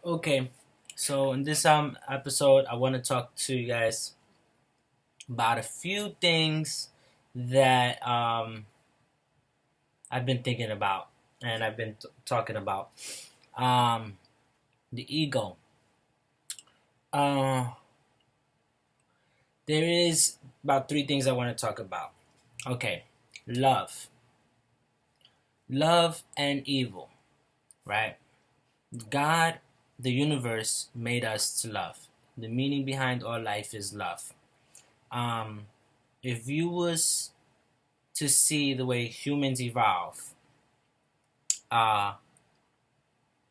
Okay, so in this episode, I want to talk to you guys about a few things that I've been thinking about and I've been talking about. Um, the ego. Uh, there is about three things I want to talk about. Okay, love, love and evil. Right? God, the universe made us to love. The meaning behind all life is love. Um, if you was to see the way humans evolve, uh,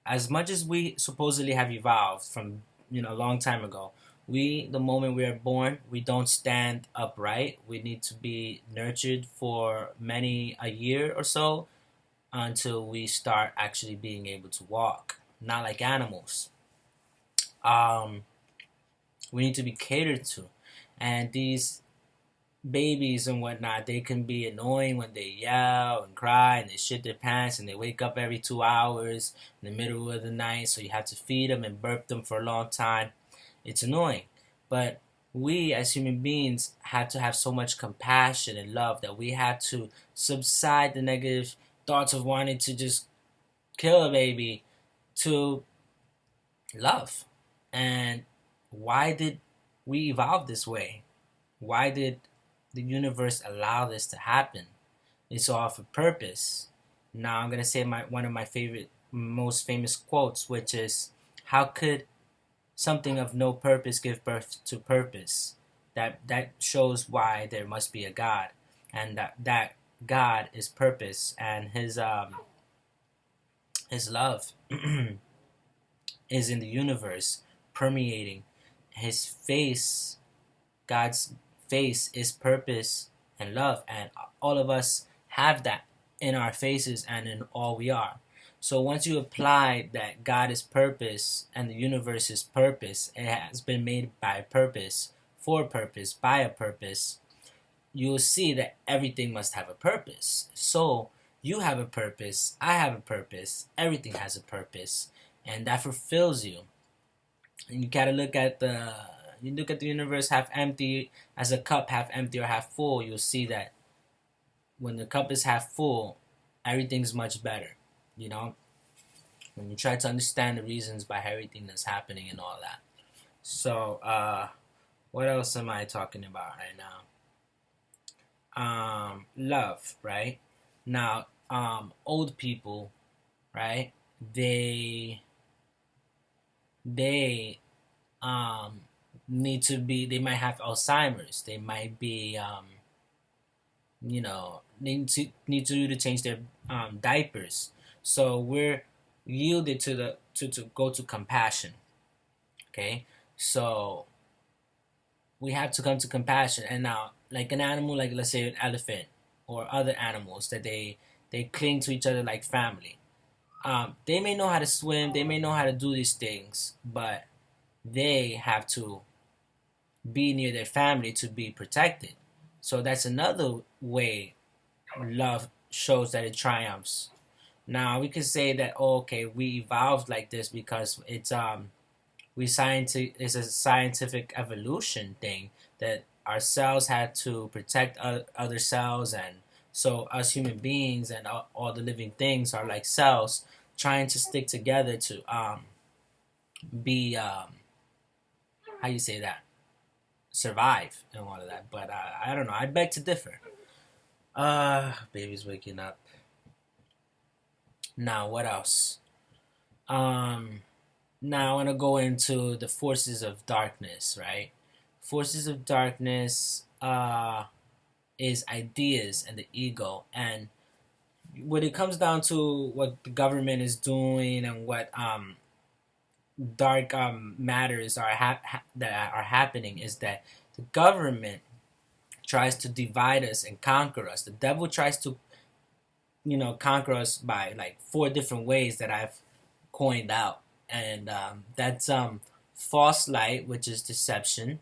as much as we supposedly have evolved from a long time ago, we the moment we are born, we don't stand upright. We need to be nurtured for many a year or so until we start actually being able to walk. Not like animals. Um, we need to be catered to, and these babies and whatnot, they can be annoying when they yell and cry and they shit their pants and they wake up every 2 hours in the middle of the night, so you have to feed them and burp them for a long time. It's annoying. But we as human beings had to have so much compassion and love that we had to subside the negative thoughts of wanting to just kill a baby to love. And why did we evolve this way? Why did the universe allow this to happen? It's all for purpose. Now I'm gonna say one of my favorite, most famous quotes, which is, "How could something of no purpose give birth to purpose?" That shows why there must be a God, and that God is purpose, and his love is in the universe, permeating. His face, God's face, is purpose and love, and all of us have that in our faces and in all we are. So once you apply that God is purpose and the universe is purpose, it has been made by purpose, for purpose, by a purpose, you'll see that everything must have a purpose. So you have a purpose, I have a purpose, everything has a purpose, and that fulfills you. And you look at the universe half empty, as a cup half empty or half full. You'll see that when the cup is half full, everything's much better. You know, when you try to understand the reasons by everything that's happening and all that. So, what else am I talking about right now? Love, right? Now, old people, right? They they um need to be. They might have Alzheimer's. They might be need to change their diapers. So we're yielded to the to go to compassion. Okay, so we have to come to compassion. And now, like an animal, like let's say an elephant or other animals, that they cling to each other like family. They may know how to swim, they may know how to do these things, but they have to be near their family to be protected. So that's another way love shows that it triumphs. Now we could say that, oh, okay, we evolved like this because it's a scientific evolution thing, that our cells had to protect other cells, and so us human beings and all the living things are like cells trying to stick together to be how you say that, survive and all of that. But I don't know. I beg to differ. Baby's waking up. Now, what else? Um, Now I want to go into the forces of darkness, right? Forces of darkness is ideas and the ego. And when it comes down to what the government is doing and what dark matters that are happening, is that the government tries to divide us and conquer us. The devil tries to conquer us by like four different ways that I've coined out, and that's false light, which is deception,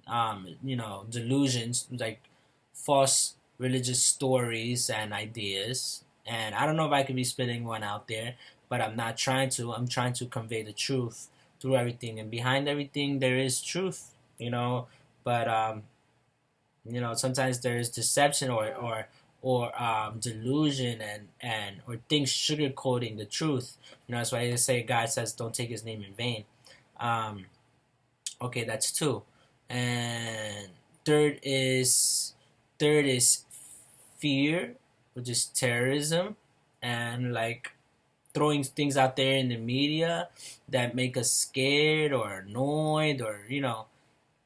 delusions, like false religious stories and ideas. And I don't know if I could be spitting one out there, but I'm not trying to. I'm trying to convey the truth through everything, and behind everything there is truth, but sometimes there is deception or delusion and or things sugarcoating the truth. That's why they say God says don't take his name in vain. um, okay, that's two. And third is fear, which is terrorism, and like throwing things out there in the media that make us scared or annoyed or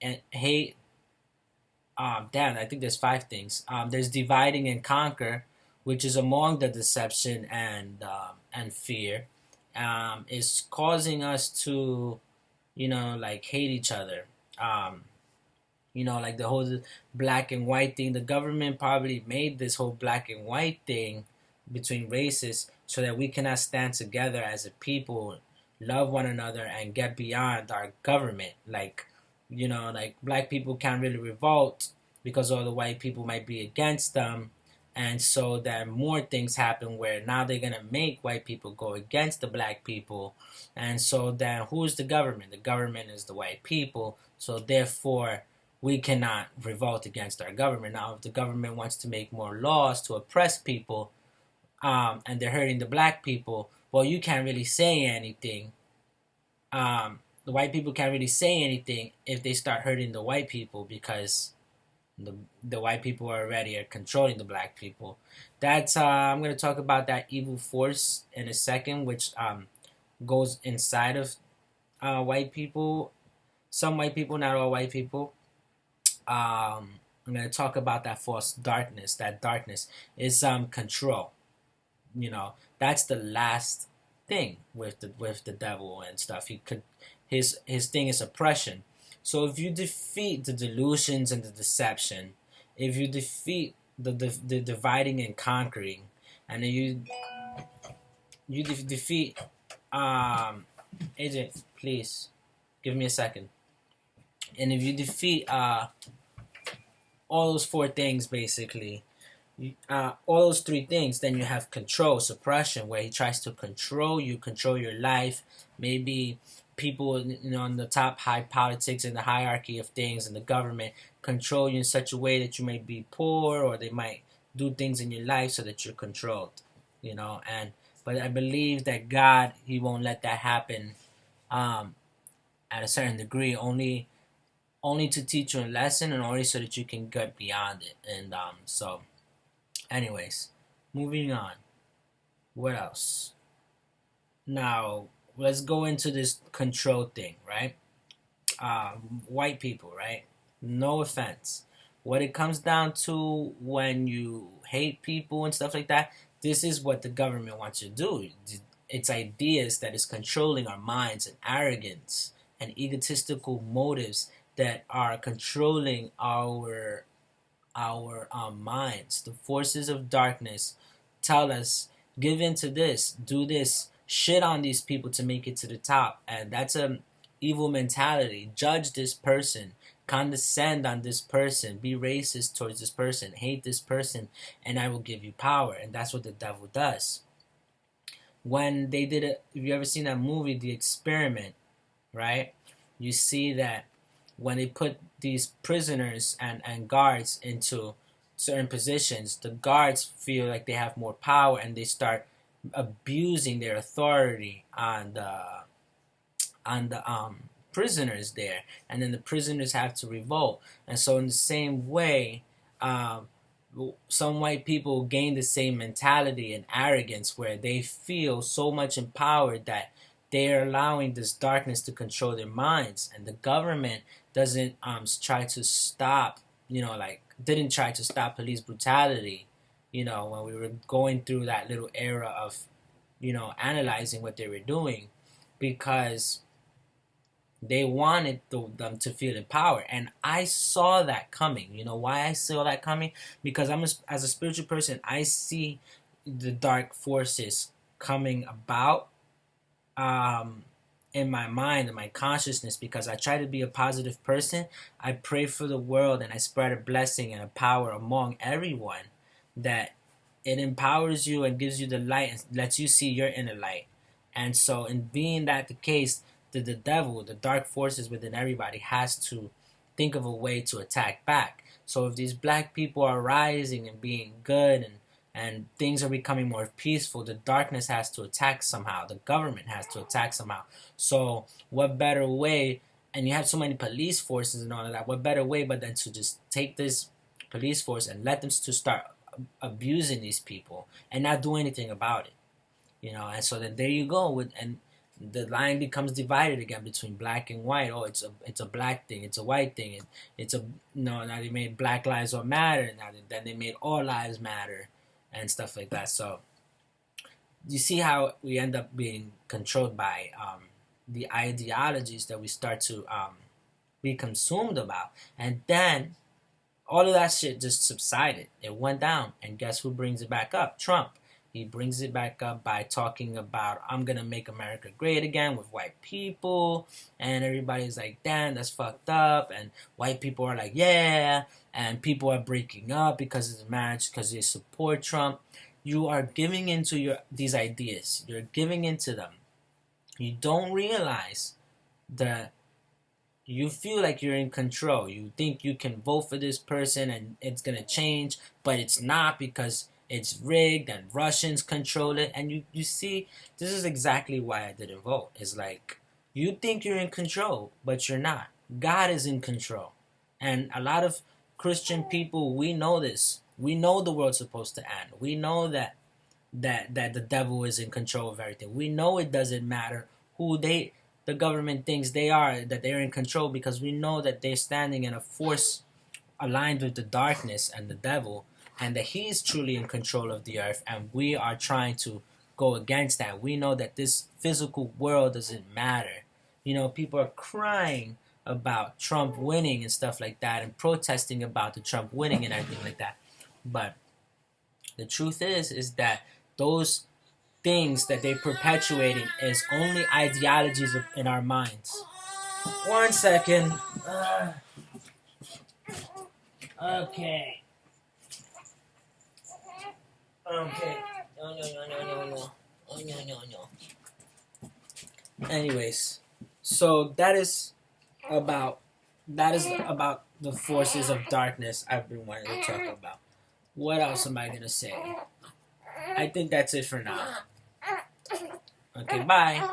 and hate. Damn, I think there's five things. There's dividing and conquer, which is among the deception and fear. Is causing us to like hate each other. Um, like the whole black and white thing. The government probably made this whole black and white thing between races so that we cannot stand together as a people, love one another, and get beyond our government. Like black people can't really revolt because all the white people might be against them. And so that more things happen where now they're gonna make white people go against the black people, and so then who's the government? The government is the white people. So therefore, we cannot revolt against our government. Now, if the government wants to make more laws to oppress people, and they're hurting the black people, well, you can't really say anything. The white people can't really say anything if they start hurting the white people because the white people are already controlling the black people. That's I'm gonna talk about that evil force in a second, which goes inside of white people. Some white people, not all white people. I'm gonna talk about that false darkness. That darkness is control. That's the last thing with the devil and stuff. His thing is oppression. So if you defeat the delusions and the deception, if you defeat the dividing and conquering, and then you defeat agent, please give me a second. And if you defeat all those four things, basically, all those three things, then you have control, suppression, where he tries to control you, control your life. Maybe people, in the top high politics and the hierarchy of things and the government control you in such a way that you may be poor, or they might do things in your life so that you're controlled. But I believe that God, he won't let that happen at a certain degree, only to teach you a lesson, and only so that you can get beyond it. And so anyways, moving on. What else? Now, let's go into this control thing, right? White people, right? No offense. What it comes down to when you hate people and stuff like that, this is what the government wants you to do. It's ideas that is controlling our minds, and arrogance and egotistical motives that are controlling our minds. The forces of darkness tell us, give in to this, do this, shit on these people to make it to the top. And that's an evil mentality. Judge this person, condescend on this person, be racist towards this person, hate this person, and I will give you power. And that's what the devil does. When they did it, if you ever seen that movie, The Experiment, right? You see that when they put these prisoners and guards into certain positions, the guards feel like they have more power, and they start abusing their authority on the prisoners there, and then the prisoners have to revolt. And so in the same way, some white people gain the same mentality and arrogance where they feel so much empowered that they are allowing this darkness to control their minds. And the government doesn't try to stop, didn't try to stop police brutality, when we were going through that little era of, analyzing what they were doing, because they wanted them to feel empowered. And I saw that coming. You know why I saw that coming? Because as a spiritual person, I see the dark forces coming about in my mind and my consciousness, because I try to be a positive person. I pray for the world, and I spread a blessing and a power among everyone, that it empowers you and gives you the light and lets you see your inner light. And so, in being that the case, the devil, the dark forces within everybody, has to think of a way to attack back. So if these black people are rising and being good, and things are becoming more peaceful, the darkness has to attack somehow. The government has to attack somehow. So what better way? And you have so many police forces and all of that. What better way but than to just take this police force and let them to start abusing these people and not do anything about it? And so then there you go and the line becomes divided again between black and white. Oh, it's a black thing, it's a white thing, it's a no. Now they made Black Lives Matter. Then they made All Lives Matter and stuff like that. So you see how we end up being controlled by the ideologies that we start to be consumed about, and then all of that shit just subsided. It went down, and guess who brings it back up? Trump. He brings it back up by talking about, I'm going to make America great again with white people. And everybody's like, damn, that's fucked up. And white people are like, yeah. And people are breaking up because of the marriage, because they support Trump. You are giving into these ideas. You're giving into them. You don't realize that you feel like you're in control. You think you can vote for this person and it's going to change, but it's not because it's rigged and Russians control it. And you see, this is exactly why I didn't vote. It's like, you think you're in control, but you're not. God is in control. And a lot of Christian people, we know this. We know the world's supposed to end. We know that the devil is in control of everything. We know it doesn't matter who the government thinks they are, that they're in control, because we know that they're standing in a force aligned with the darkness and the devil, and that he's truly in control of the earth, and we are trying to go against that. We know that this physical world doesn't matter. People are crying about Trump winning and stuff like that, and protesting about the Trump winning and everything like that. But the truth is that those things that they're perpetuating is only ideologies in our minds. 1 second. Okay. Okay. No. Oh, no. Anyways, so that is about the forces of darkness I've been wanting to talk about. What else am I gonna say? I think that's it for now. Okay, bye.